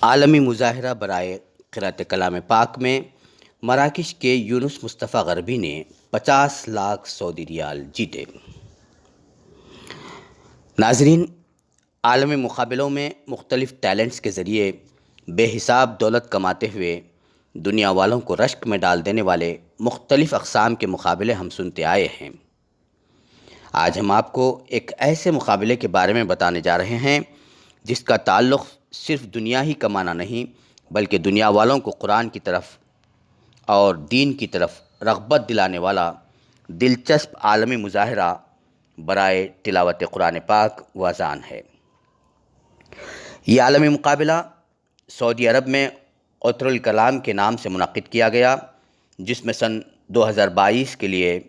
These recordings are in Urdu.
عالمی مظاہرہ برائے قرأت کلام پاک میں مراکش کے یونس مصطفیٰ غربی نے 50 لاکھ سعودی ریال جیتے۔ ناظرین، عالمی مقابلوں میں مختلف ٹیلنٹس کے ذریعے بے حساب دولت کماتے ہوئے دنیا والوں کو رشک میں ڈال دینے والے مختلف اقسام کے مقابلے ہم سنتے آئے ہیں۔ آج ہم آپ کو ایک ایسے مقابلے کے بارے میں بتانے جا رہے ہیں جس کا تعلق صرف دنیا ہی کمانا نہیں بلکہ دنیا والوں کو قرآن کی طرف اور دین کی طرف رغبت دلانے والا دلچسپ عالمی مظاہرہ برائے تلاوت قرآن پاک و اذان ہے۔ یہ عالمی مقابلہ سعودی عرب میں عطر الکلام کے نام سے منعقد کیا گیا، جس میں سن 2022 کے لیے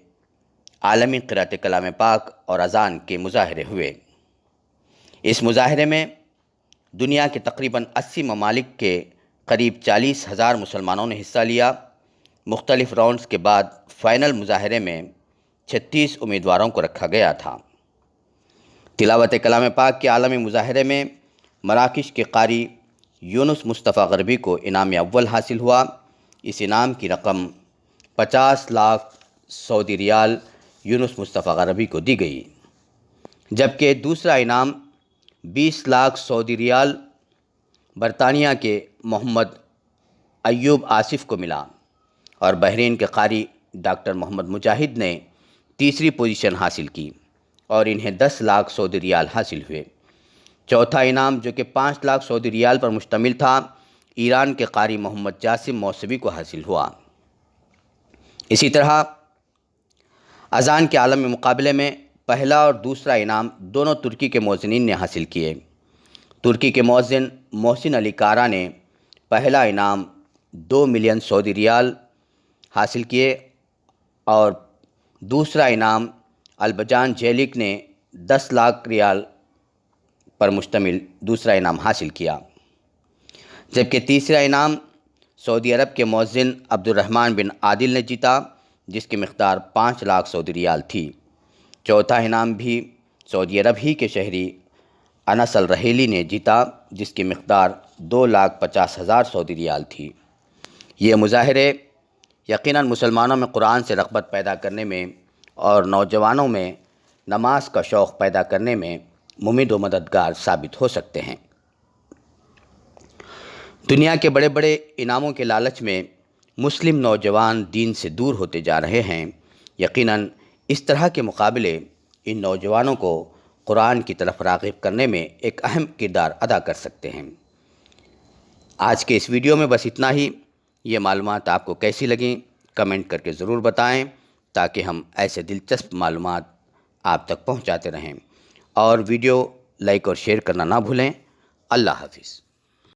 عالمی قرأت کلام پاک اور اذان کے مظاہرے ہوئے۔ اس مظاہرے میں دنیا کے تقریباً 80 ممالک کے قریب 40,000 مسلمانوں نے حصہ لیا۔ مختلف راؤنڈز کے بعد فائنل مظاہرے میں 36 امیدواروں کو رکھا گیا تھا۔ تلاوت کلام پاک کے عالمی مظاہرے میں مراکش کے قاری یونس مصطفیٰ غربی کو انعام اول حاصل ہوا۔ اس انعام کی رقم 50 لاکھ سعودی ریال یونس مصطفیٰ غربی کو دی گئی، جبکہ دوسرا انعام 20 لاکھ سعودی ریال برطانیہ کے محمد ایوب آصف کو ملا، اور بحرین کے قاری ڈاکٹر محمد مجاہد نے تیسری پوزیشن حاصل کی اور انہیں 10 لاکھ سعودی ریال حاصل ہوئے۔ چوتھا انعام، جو کہ 5 لاکھ سعودی ریال پر مشتمل تھا، ایران کے قاری محمد جاسم موسوی کو حاصل ہوا۔ اسی طرح اذان کے عالمی مقابلے میں پہلا اور دوسرا انعام دونوں ترکی کے مؤذنین نے حاصل کیے۔ ترکی کے مؤذن محسن علی کارا نے پہلا انعام 2 ملین سعودی ریال حاصل کیے اور دوسرا انعام البجان جیلک نے 10 لاکھ ریال پر مشتمل دوسرا انعام حاصل کیا، جبکہ تیسرا انعام سعودی عرب کے مؤذن عبد الرحمن بن عادل نے جیتا، جس کی مقدار 5 لاکھ سعودی ریال تھی۔ چوتھا انعام بھی سعودی عرب ہی کے شہری انس الرحیلی نے جیتا، جس کی مقدار 2,50,000 سعودی ریال تھی۔ یہ مظاہرے یقیناً مسلمانوں میں قرآن سے رغبت پیدا کرنے میں اور نوجوانوں میں نماز کا شوق پیدا کرنے میں ممید و مددگار ثابت ہو سکتے ہیں۔ دنیا کے بڑے بڑے انعاموں کے لالچ میں مسلم نوجوان دین سے دور ہوتے جا رہے ہیں۔ یقیناً اس طرح کے مقابلے ان نوجوانوں کو قرآن کی طرف راغب کرنے میں ایک اہم کردار ادا کر سکتے ہیں۔ آج کے اس ویڈیو میں بس اتنا ہی۔ یہ معلومات آپ کو کیسی لگیں کمنٹ کر کے ضرور بتائیں، تاکہ ہم ایسے دلچسپ معلومات آپ تک پہنچاتے رہیں، اور ویڈیو لائک اور شیئر کرنا نہ بھولیں۔ اللہ حافظ۔